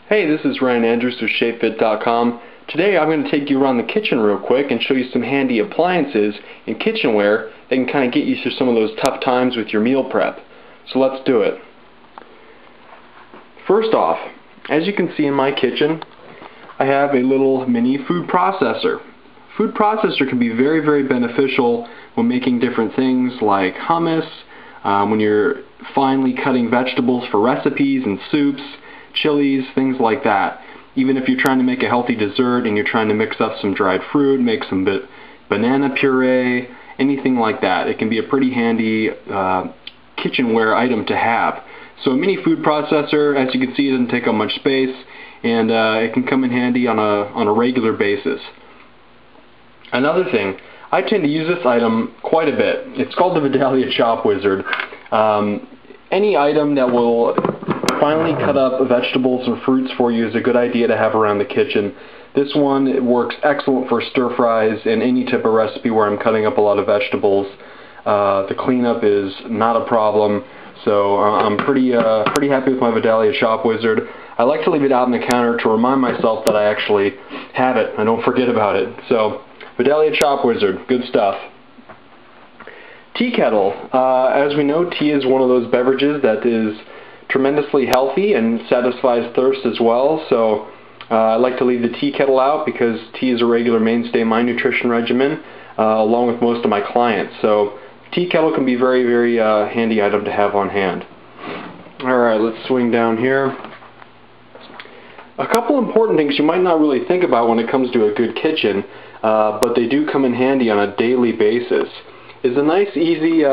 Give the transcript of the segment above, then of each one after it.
Hey, this is Ryan Andrews with ShapeFit.com. Today I'm going to take you around the kitchen real quick and show you some handy appliances and kitchenware that can kind of get you through some of those tough times with your meal prep. So let's do it. First off, as you can see in my kitchen, I have a little mini food processor. Food processor can be very, very beneficial when making different things like hummus, when you're finely cutting vegetables for recipes and soups, chilies, things like that. Even if you're trying to make a healthy dessert and you're trying to mix up some dried fruit, make some banana puree, anything like that. It can be a pretty handy kitchenware item to have. So a mini food processor, as you can see, it doesn't take up much space, and it can come in handy on a regular basis. Another thing, I tend to use this item quite a bit. It's called the Vidalia Chop Wizard. Any item that will finely cut up vegetables and fruits for you is a good idea to have around the kitchen. This one works excellent for stir fries and any type of recipe where I'm cutting up a lot of vegetables. The cleanup is not a problem, so I'm pretty happy with my Vidalia Chop Wizard. I like to leave it out on the counter to remind myself that I actually have it. I don't forget about it. So Vidalia Chop Wizard, good stuff. Tea kettle. As we know, tea is one of those beverages that is tremendously healthy and satisfies thirst as well. So I like to leave the tea kettle out because tea is a regular mainstay in my nutrition regimen, along with most of my clients. So tea kettle can be a very, very handy item to have on hand. Alright, let's swing down here. A couple important things you might not really think about when it comes to a good kitchen, but they do come in handy on a daily basis, is a nice easy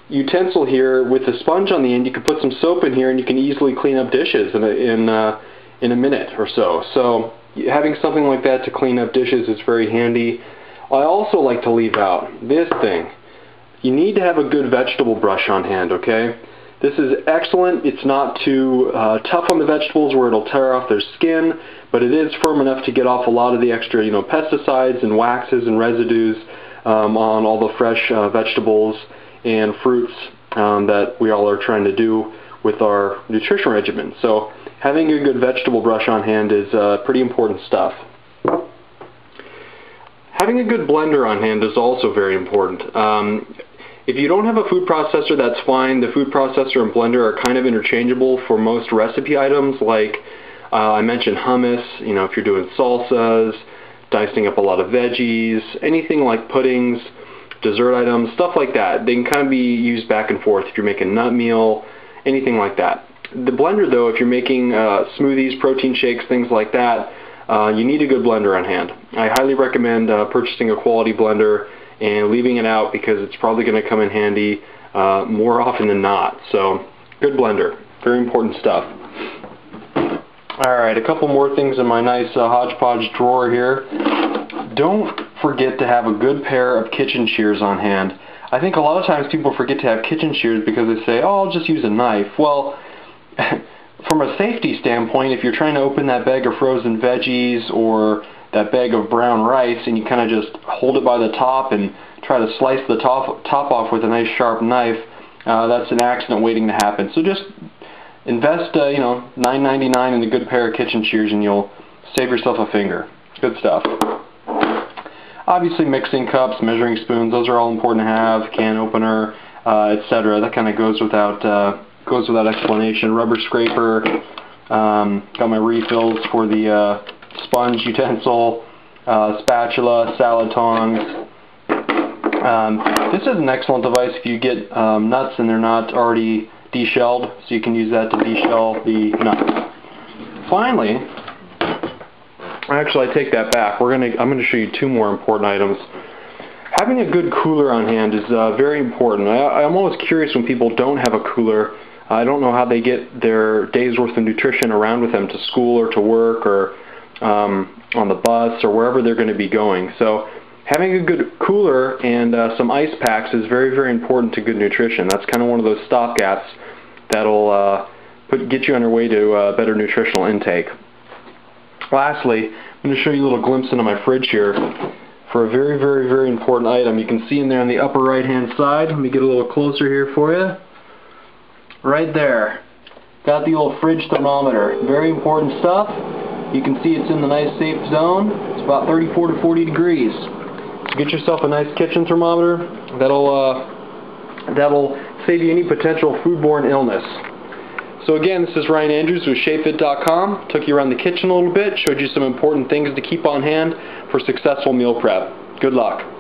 utensil here with a sponge on the end. You can put some soap in here and you can easily clean up dishes in a minute or so. So having something like that to clean up dishes is very handy. I also like to leave out this thing. You need to have a good vegetable brush on hand, okay? This is excellent. It's not too tough on the vegetables where it'll tear off their skin, but it is firm enough to get off a lot of the extra, pesticides and waxes and residues on all the fresh vegetables and fruits that we all are trying to do with our nutrition regimen. So having a good vegetable brush on hand is pretty important stuff. Having a good blender on hand is also very important. If you don't have a food processor, that's fine. The food processor and blender are kind of interchangeable for most recipe items, like I mentioned hummus, if you're doing salsas, dicing up a lot of veggies, anything like puddings, dessert items, stuff like that. They can kind of be used back and forth if you're making nut meal, anything like that. The blender, though, if you're making smoothies, protein shakes, things like that, you need a good blender on hand. I highly recommend purchasing a quality blender and leaving it out because it's probably going to come in handy more often than not. So, good blender. Very important stuff. Alright, a couple more things in my nice hodgepodge drawer here. Don't forget to have a good pair of kitchen shears on hand. I think a lot of times people forget to have kitchen shears because they say, oh, I'll just use a knife. Well, from a safety standpoint, if you're trying to open that bag of frozen veggies or that bag of brown rice and you kind of just hold it by the top and try to slice the top off with a nice sharp knife, that's an accident waiting to happen. So just invest, $9.99 in a good pair of kitchen shears and you'll save yourself a finger. Good stuff. Obviously mixing cups, measuring spoons, those are all important to have, can opener, etc. That kind of goes without explanation. Rubber scraper, got my refills for the sponge utensil, spatula, salad tongs. This is an excellent device if you get nuts and they're not already deshelled, so you can use that to deshell the nuts. Finally, actually I take that back. I'm going to show you two more important items. Having a good cooler on hand is very important. I'm always curious when people don't have a cooler. I don't know how they get their day's worth of nutrition around with them to school or to work or on the bus or wherever they're going to be going. So having a good cooler and some ice packs is very, very important to good nutrition. That's kind of one of those stopgaps that'll get you on your way to better nutritional intake. Lastly, I'm going to show you a little glimpse into my fridge here for a very, very, very important item. You can see in there on the upper right hand side, let me get a little closer here for you. Right there. got the old fridge thermometer. Very important stuff. You can see it's in the nice safe zone. It's about 34 to 40 degrees. So get yourself a nice kitchen thermometer. That'll save you any potential foodborne illness. So again, this is Ryan Andrews with ShapeFit.com. Took you around the kitchen a little bit, showed you some important things to keep on hand for successful meal prep. Good luck.